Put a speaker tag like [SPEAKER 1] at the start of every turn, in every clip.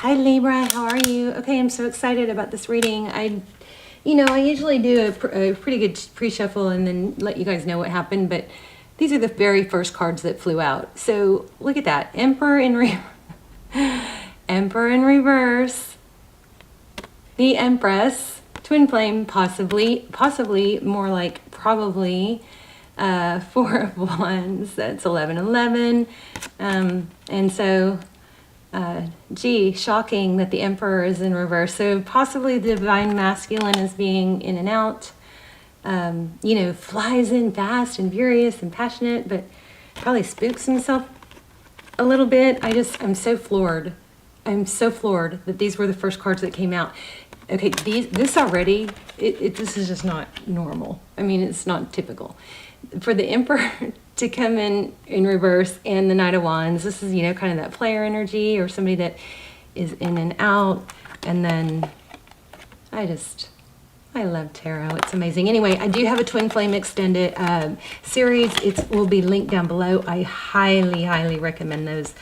[SPEAKER 1] Hi Libra, how are you? Okay, I'm so excited about this reading. I usually do a pretty good pre-shuffle and then let you guys know what happened, but these are the very first cards that flew out. So look at that, Emperor in reverse, the Empress, twin flame, possibly more like probably, Four of Wands. That's 1111, and so. Gee, shocking that the Emperor is in reverse. So possibly the divine masculine is being in and out, flies in fast and furious and passionate, but probably spooks himself a little bit. I'm so floored. I'm so floored that these were the first cards that came out. Okay, this already, this is just not normal. I mean, it's not typical. For the Emperor to come in reverse and the Knight of Wands, this is, kind of that player energy or somebody that is in and out. And then I love tarot. It's amazing. Anyway, I do have a Twin Flame Extended series. It will be linked down below. I highly recommend those.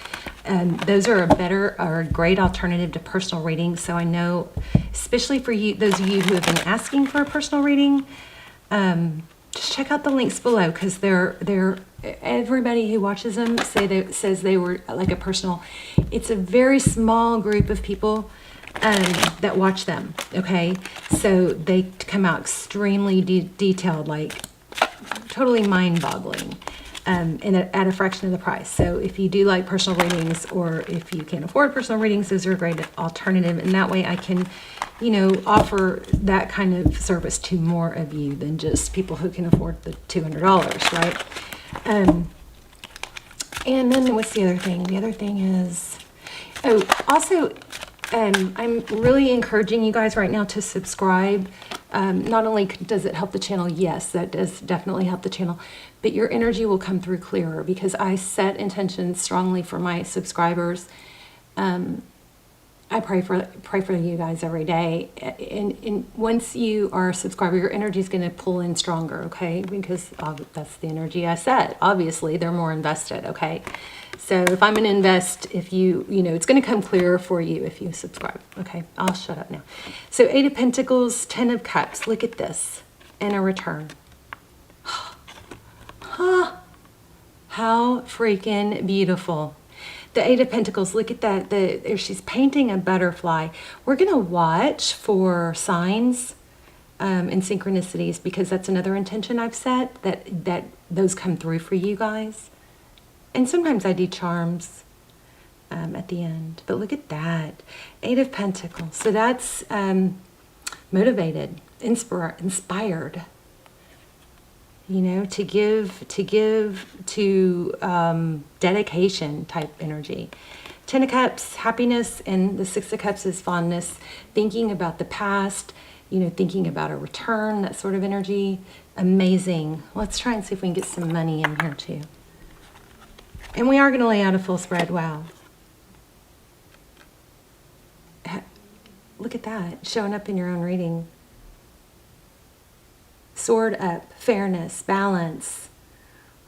[SPEAKER 1] Those are a great alternative to personal readings. So I know, especially for you, those of you who have been asking for a personal reading, just check out the links below, because they're everybody who watches them says they were like a personal. It's a very small group of people that watch them. Okay, so they come out extremely detailed, like totally mind-boggling, and at a fraction of the price. So if you do like personal readings, or if you can't afford personal readings, those are a great alternative. And that way I can, offer that kind of service to more of you than just people who can afford the $200, right? And then what's the other thing? The other thing is, also, I'm really encouraging you guys right now to subscribe. Not only does it help the channel, yes, that does definitely help the channel, but your energy will come through clearer, because I set intentions strongly for my subscribers. I pray for you guys every day, and once you are a subscriber, your energy is going to pull in stronger, okay? Because that's the energy I set. Obviously, they're more invested, okay? So if I'm going to invest, if it's going to come clearer for you if you subscribe, okay? I'll shut up now. So 8 of Pentacles, 10 of Cups. Look at this, and a return. Huh. How freaking beautiful. The 8 of Pentacles, look at that. She's painting a butterfly. We're going to watch for signs and synchronicities, because that's another intention I've set, that those come through for you guys. And sometimes I do charms at the end. But look at that. 8 of Pentacles. So that's motivated, inspired. To give to dedication type energy. 10 of Cups, happiness, and the 6 of Cups is fondness, thinking about the past, thinking about a return, that sort of energy. Amazing. Let's try and see if we can get some money in here too. And we are going to lay out a full spread. Wow. Look at that, showing up in your own reading. Sword up, fairness, balance.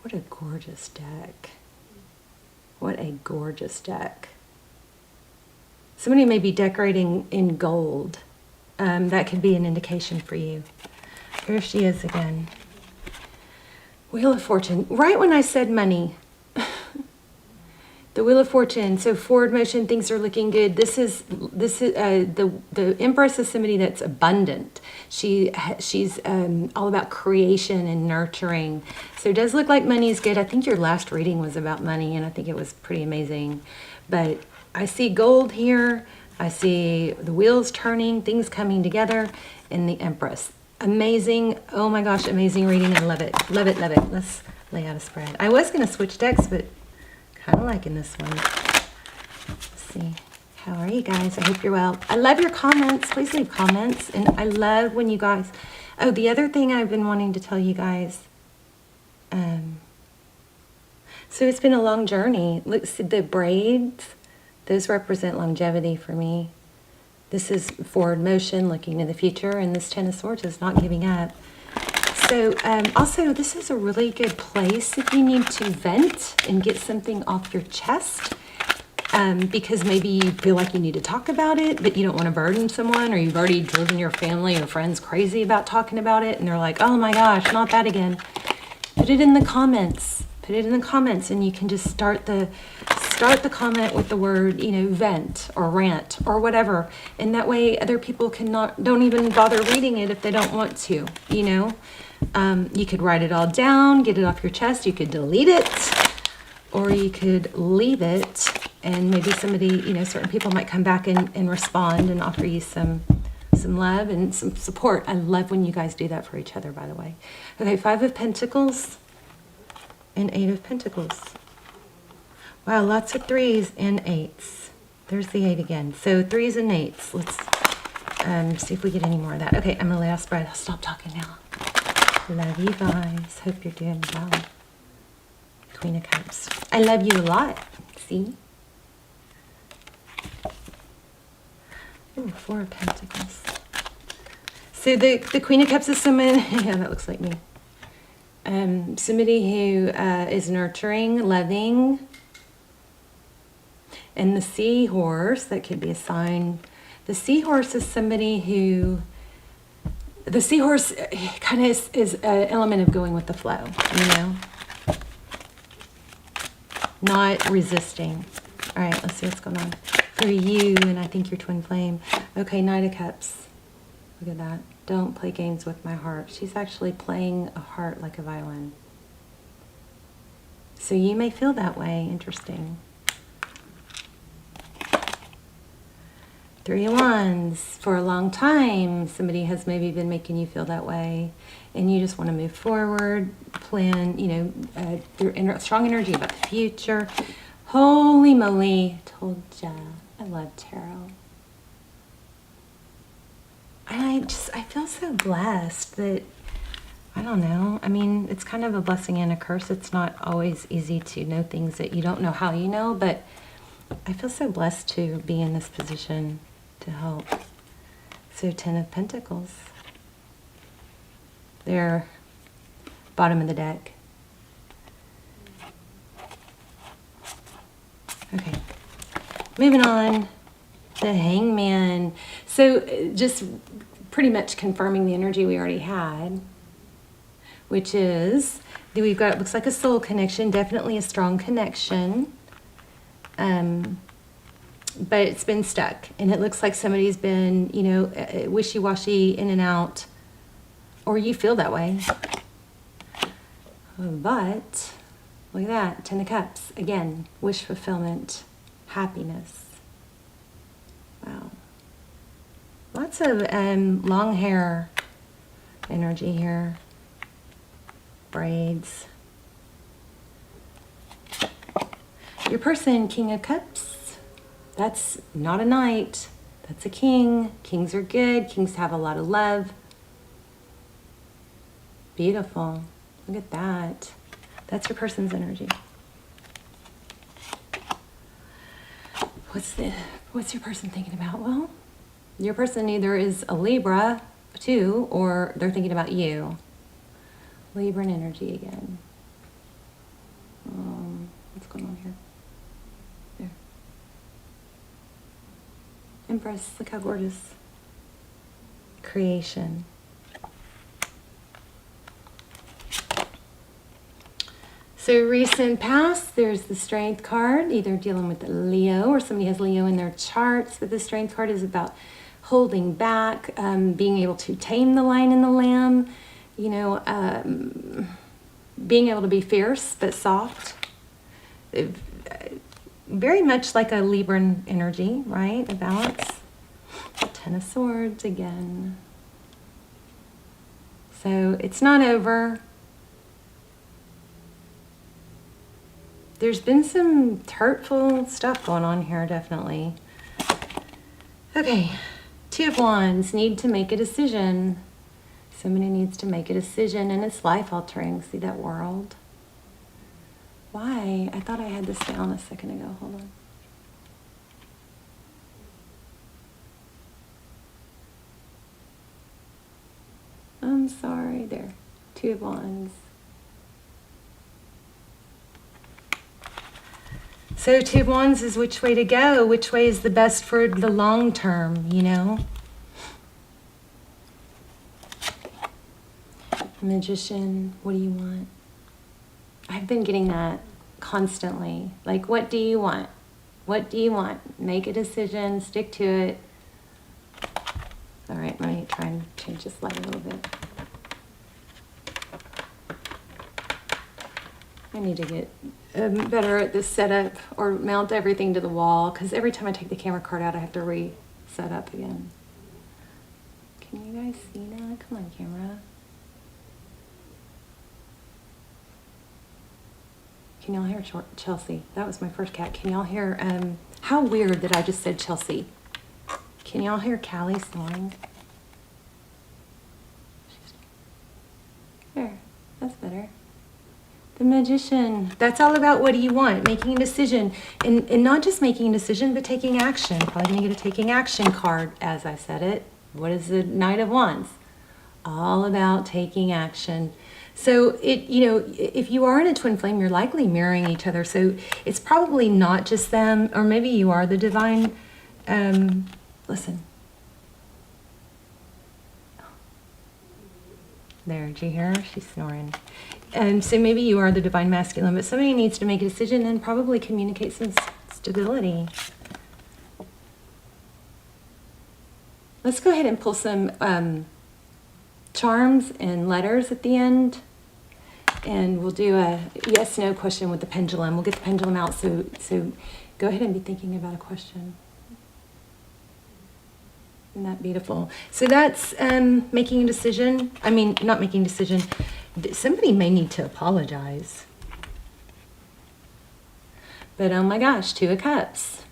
[SPEAKER 1] What a gorgeous deck. What a gorgeous deck. Somebody may be decorating in gold. That could be an indication for you. Here she is again. Wheel of Fortune. Right when I said money. The Wheel of Fortune. So forward motion, things are looking good. This is the Empress is somebody that's abundant. She's all about creation and nurturing. So it does look like money is good. I think your last reading was about money, and I think it was pretty amazing. But I see gold here. I see the wheels turning, things coming together, and the Empress. Amazing. Oh my gosh, amazing reading. I love it. Love it, love it. Let's lay out a spread. I was going to switch decks, but kind of liking this one. Let's see. How are you guys? I hope you're well. I love your comments. Please leave comments. And I love when you guys... Oh, the other thing I've been wanting to tell you guys. So it's been a long journey. Look, see the braids. Those represent longevity for me. This is forward motion, looking to the future. And this 10 of Swords is not giving up. So also, this is a really good place if you need to vent and get something off your chest. because maybe you feel like you need to talk about it, but you don't want to burden someone, or you've already driven your family or friends crazy about talking about it, and they're like, oh my gosh, not that again. Put it in the comments. Put it in the comments, and you can just start the comment with the word, vent or rant or whatever. And that way other people don't even bother reading it if they don't want to, You could write it all down, get it off your chest. You could delete it, or you could leave it, and maybe somebody, certain people might come back and respond and offer you some love and some support. I love when you guys do that for each other, by the way. Okay, 5 of Pentacles and 8 of Pentacles. Wow, lots of 3s and 8s. There's the 8 again. So 3s and 8s. Let's see if we get any more of that. Okay, I'm going to last breath. I'll stop talking now. Love you guys. Hope you're doing well. Queen of Cups. I love you a lot. See? Ooh, 4 of Pentacles. So the Queen of Cups is someone, yeah, that looks like me. Somebody who is nurturing, loving. And the seahorse, that could be a sign. The seahorse is somebody who, the seahorse kind of is an element of going with the flow, Not resisting. All right, let's see what's going on for you, and I think your twin flame. Okay, Knight of Cups. Look at that. Don't play games with my heart. She's actually playing a heart like a violin. So you may feel that way. Interesting. 3 of Wands. For a long time, somebody has maybe been making you feel that way, and you just want to move forward, plan, strong energy about the future. Holy moly, told ya. I love tarot. And I feel so blessed that, I don't know, I mean, it's kind of a blessing and a curse. It's not always easy to know things that you don't know how you know, but I feel so blessed to be in this position to help. So 10 of Pentacles. They're bottom of the deck. Okay, moving on. The Hangman. So just pretty much confirming the energy we already had, which is that we've got, it looks like a soul connection, definitely a strong connection. But it's been stuck, and it looks like somebody's been, wishy-washy, in and out, or you feel that way. But look at that, 10 of Cups. Again, wish fulfillment, happiness. Wow. Lots of long hair energy here. Braids. Your person, King of Cups. That's not a knight. That's a king. Kings are good. Kings have a lot of love. Beautiful. Look at that. That's your person's energy. What's your person thinking about? Well, your person either is a Libra too, or they're thinking about you. Libran energy again. What's going on here? There. Empress, look how gorgeous. Creation. So recent past, there's the Strength card, either dealing with the Leo or somebody has Leo in their charts, but the Strength card is about holding back, being able to tame the lion and the lamb, being able to be fierce but soft. Very much like a Libran energy, right? A balance. 10 of Swords again. So it's not over. There's been some hurtful stuff going on here, definitely. Okay, 2 of Wands, need to make a decision. Somebody needs to make a decision, and it's life-altering. See that world? Why? I thought I had this down a second ago. Hold on. I'm sorry. There. 2 of Wands. So Two of Wands is which way to go, which way is the best for the long term, you know? Magician, what do you want? I've been getting that constantly. Like, what do you want? What do you want? Make a decision, stick to it. All right, let me try and change this light a little bit. I need to get better at this setup or mount everything to the wall, because every time I take the camera card out, I have to reset up again. Can you guys see that? Come on, camera. Can y'all hear Chelsea? That was my first cat. Can y'all hear, how weird that I just said Chelsea. Can y'all hear Callie snoring? There, that's better. The Magician. That's all about what do you want, making a decision. And not just making a decision, but taking action. Probably going to get a taking action card as I said it. What is the Knight of Wands? All about taking action. So if you are in a twin flame, you're likely mirroring each other. So it's probably not just them, or maybe you are the divine. Listen. There, did you hear her? She's snoring. So maybe you are the divine masculine, but somebody needs to make a decision and probably communicate some stability. Let's go ahead and pull some charms and letters at the end. And we'll do a yes/no question with the pendulum. We'll get the pendulum out, so go ahead and be thinking about a question. Isn't that beautiful? So that's making a decision. I mean, not making a decision. Somebody may need to apologize. But oh my gosh, Two of Cups.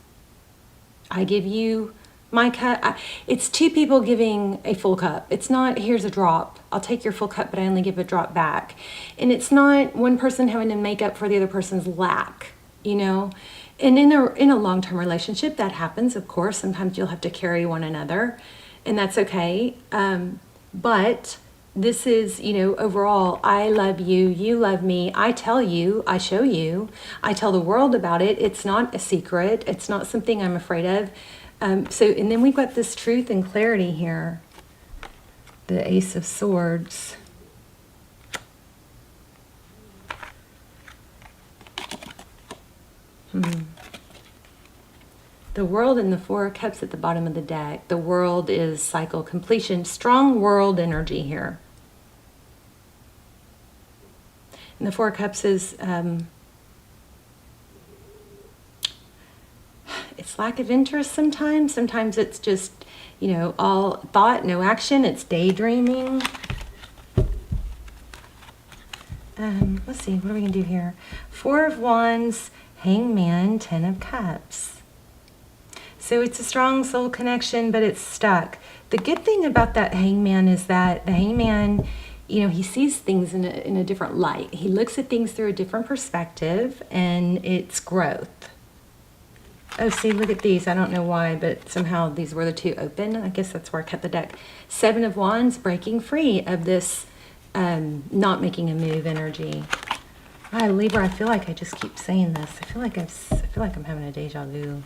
[SPEAKER 1] I give you my cup. It's two people giving a full cup. It's not, here's a drop. I'll take your full cup, but I only give a drop back. And it's not one person having to make up for the other person's lack, you know? And in a long-term relationship, that happens, of course. Sometimes you'll have to carry one another, and that's okay. But this is, overall, I love you, you love me, I tell you, I show you, I tell the world about it. It's not a secret. It's not something I'm afraid of. And then we've got this truth and clarity here. The Ace of Swords. The World and the Four of Cups at the bottom of the deck. The World is cycle completion. Strong world energy here. And the Four of Cups is it's lack of interest sometimes. Sometimes it's just, all thought, no action. It's daydreaming. Let's see, what are we going to do here? Four of Wands, Hangman, Ten of Cups. So it's a strong soul connection, but it's stuck. The good thing about that Hangman is that the Hangman, he sees things in a different light. He looks at things through a different perspective, and it's growth. Oh, see, look at these. I don't know why, but somehow these were the two open. I guess that's where I cut the deck. Seven of Wands, breaking free of this not making a move energy. Hi, Libra, I feel like I just keep saying this. I feel like I'm having a deja vu.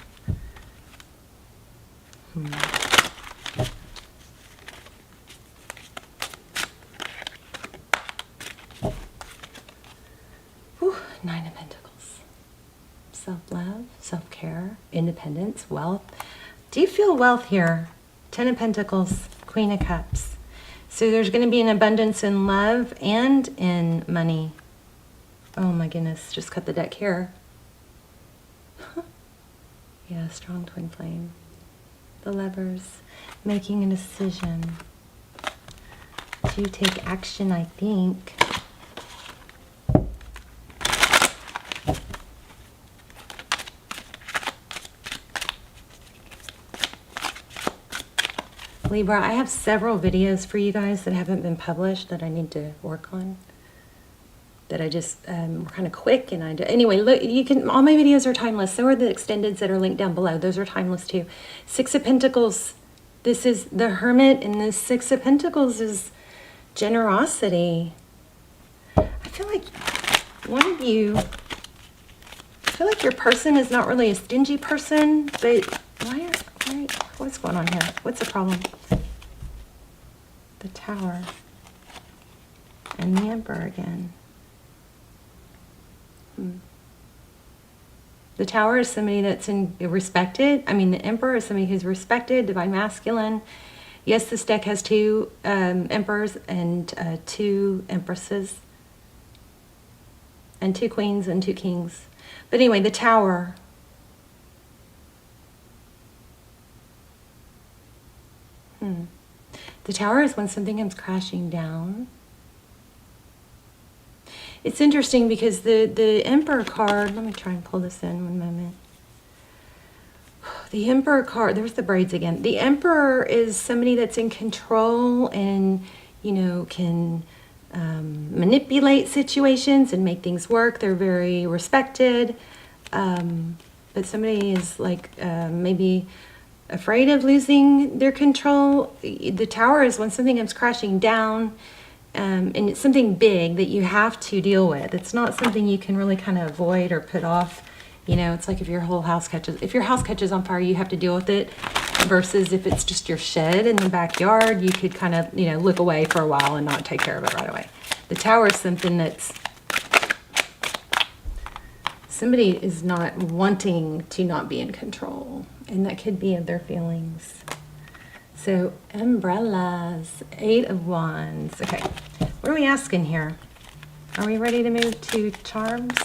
[SPEAKER 1] Whew, Nine of Pentacles. Self-love, self-care, independence, wealth. Do you feel wealth here? Ten of Pentacles, Queen of Cups. So there's going to be an abundance in love and in money. Oh my goodness, just cut the deck here. Yeah, strong twin flame. The Lovers, making a decision to take action, I think. Libra, I have several videos for you guys that haven't been published that I need to work on. That I just were kind of quick, and anyway, look, all my videos are timeless. So are the extendeds that are linked down below. Those are timeless too. Six of Pentacles. This is the Hermit, and the Six of Pentacles is generosity. I feel like one of you feel like your person is not really a stingy person, but what's going on here? What's the problem? The Tower and the Emperor again. The Tower is somebody that's respected. I mean, the Emperor is somebody who's respected, divine masculine. Yes, this deck has 2 emperors and 2 empresses. And 2 queens and 2 kings. But anyway, the Tower. The Tower is when something comes crashing down. It's interesting because the Emperor card, let me try and pull this in one moment. The Emperor card, there's the braids again. The Emperor is somebody that's in control and, you know, can manipulate situations and make things work. They're very respected. But somebody is like maybe afraid of losing their control. The Tower is when something comes crashing down. And it's something big that you have to deal with. It's not something you can really kind of avoid or put off. You know, it's like if your house catches on fire, you have to deal with it. Versus if it's just your shed in the backyard, you could kind of, you know, look away for a while and not take care of it right away. The Tower is something that's, somebody is not wanting to not be in control. And that could be of their feelings. So, umbrellas, 8 of Wands. Okay, what are we asking here? Are we ready to move to charms?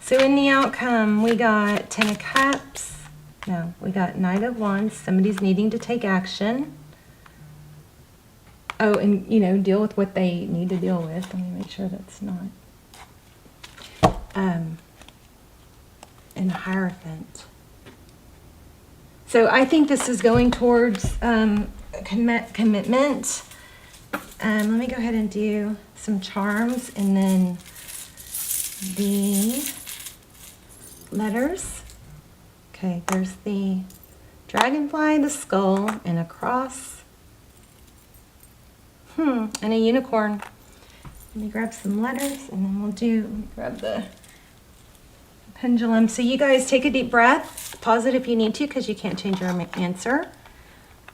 [SPEAKER 1] So in the outcome, we got 10 of Cups. No, we got Knight of Wands. Somebody's needing to take action. Oh, and, you know, deal with what they need to deal with. Let me make sure that's not. And a Hierophant. So I think this is going towards commitment. Let me go ahead and do some charms and then the letters. Okay, there's the dragonfly, the skull, and a cross. And a unicorn. Let me grab some letters and then let me grab the pendulum. So you guys take a deep breath, pause it if you need to because you can't change your answer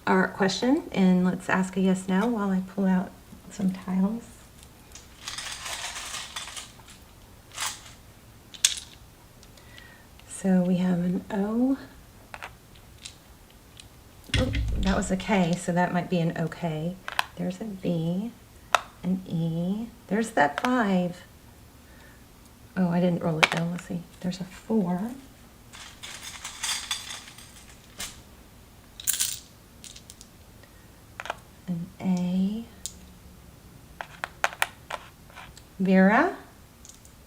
[SPEAKER 1] or question, and let's ask a yes no while I pull out some tiles. So we have an O. Oh, that was a K, so that might be an OK. There's a B, an E. There's that 5. Oh, I didn't roll it down. Let's see. There's a 4. An A. Vera.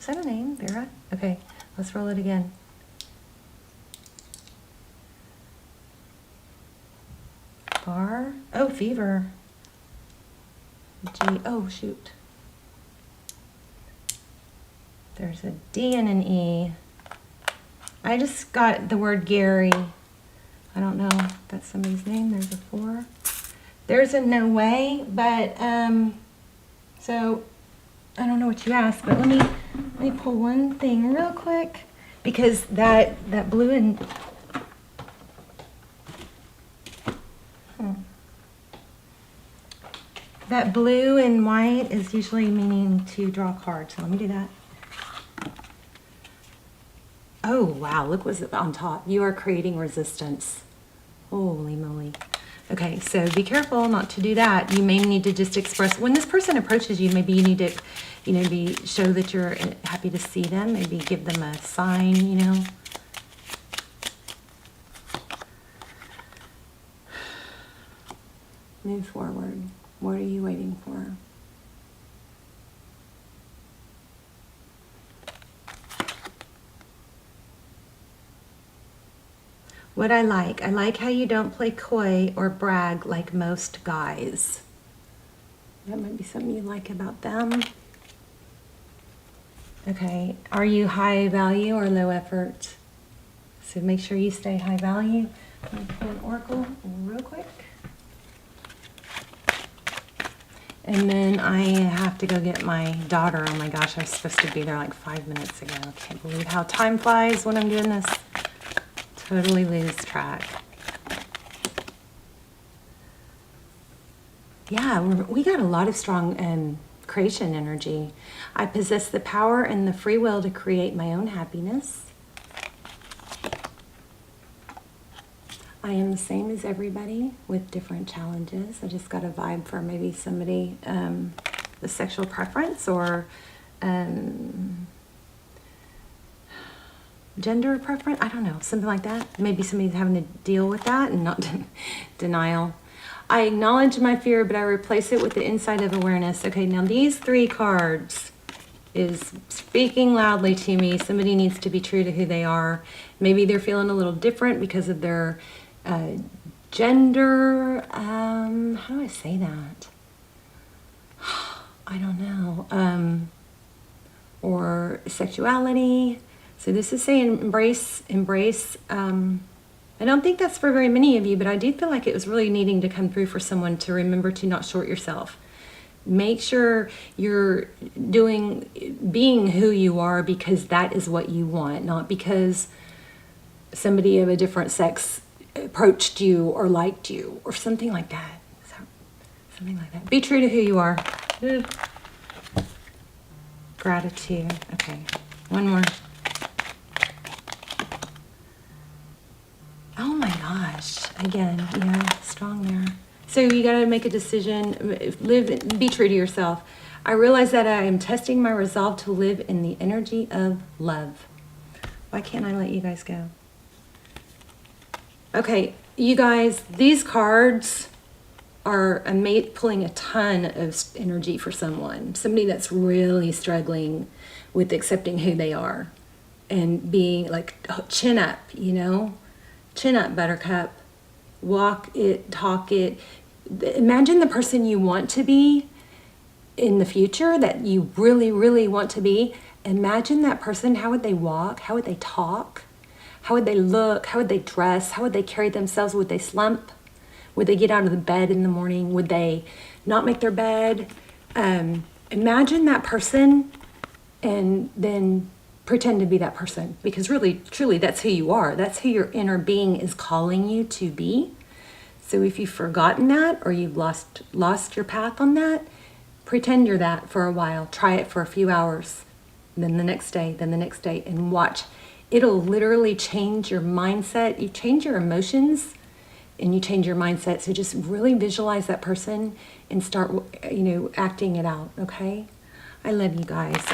[SPEAKER 1] Is that a name? Vera? Okay, let's roll it again. Bar. Oh, fever. G. Oh, shoot. There's a D and an E. I just got the word Gary. I don't know if that's somebody's name. There's a 4. There's a no way, but so I don't know what you asked, but let me pull one thing real quick because that blue and that blue and white is usually meaning to draw a card. So let me do that. Oh, wow, look what's on top. You are creating resistance. Holy moly. Okay, so be careful not to do that. You may need to just express, when this person approaches you, maybe you need to, you know, show that you're happy to see them. Maybe give them a sign, you know. Move forward. What are you waiting for? What I like how you don't play coy or brag like most guys. That might be something you like about them. Okay, are you high value or low effort? So make sure you stay high value. Let me pull an oracle real quick. And then I have to go get my daughter. Oh my gosh, I was supposed to be there like 5 minutes ago. I can't believe how time flies when I'm doing this. Totally lose track. Yeah, we got a lot of strong creation energy. I possess the power and the free will to create my own happiness. I am the same as everybody with different challenges. I just got a vibe for maybe somebody, the sexual preference or gender preference. I don't know, something like that. Maybe somebody's having to deal with that and not denial. I acknowledge my fear, but I replace it with the insight of awareness. Okay, now these 3 cards is speaking loudly to me. Somebody needs to be true to who they are. Maybe they're feeling a little different because of their gender. How do I say that? I don't know. Or sexuality. So this is saying embrace. I don't think that's for very many of you, but I do feel like it was really needing to come through for someone to remember to not short yourself. Make sure you're being who you are because that is what you want, not because somebody of a different sex approached you or liked you or something like that. Something like that. Be true to who you are. Gratitude. Okay, one more. Oh my gosh. Again, yeah, strong there. So you got to make a decision, be true to yourself. I realize that I am testing my resolve to live in the energy of love. Why can't I let you guys go? Okay, you guys, these cards are pulling a ton of energy for someone. Somebody that's really struggling with accepting who they are and being like, chin up, you know? Chin up, buttercup. Walk it, talk it. Imagine the person you want to be in the future, that you really, really want to be. Imagine that person. How would they walk? How would they talk? How would they look? How would they dress? How would they carry themselves? Would they slump? Would they get out of the bed in the morning? Would they not make their bed? Imagine that person and then pretend to be that person, because really, truly, that's who you are. That's who your inner being is calling you to be. So if you've forgotten that or you've lost your path on that, pretend you're that for a while. Try it for a few hours, then the next day, then the next day, and watch. It'll literally change your mindset. You change your emotions and you change your mindset. So just really visualize that person and start, acting it out, okay? I love you guys.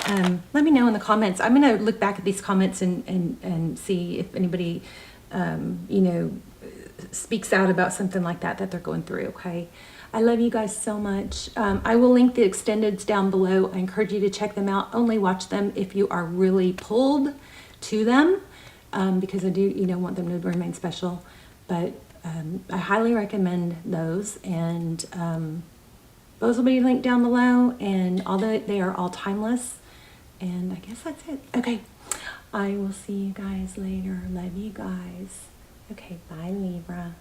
[SPEAKER 1] Let me know in the comments. I'm going to look back at these comments and see if anybody, speaks out about something like that they're going through, okay? I love you guys so much. I will link the extendeds down below. I encourage you to check them out. Only watch them if you are really pulled to them, because I do, want them to remain special. But I highly recommend those, and those will be linked down below, and although they are all timeless, and I guess that's it. Okay, I will see you guys later. Love you guys. Okay, bye, Libra.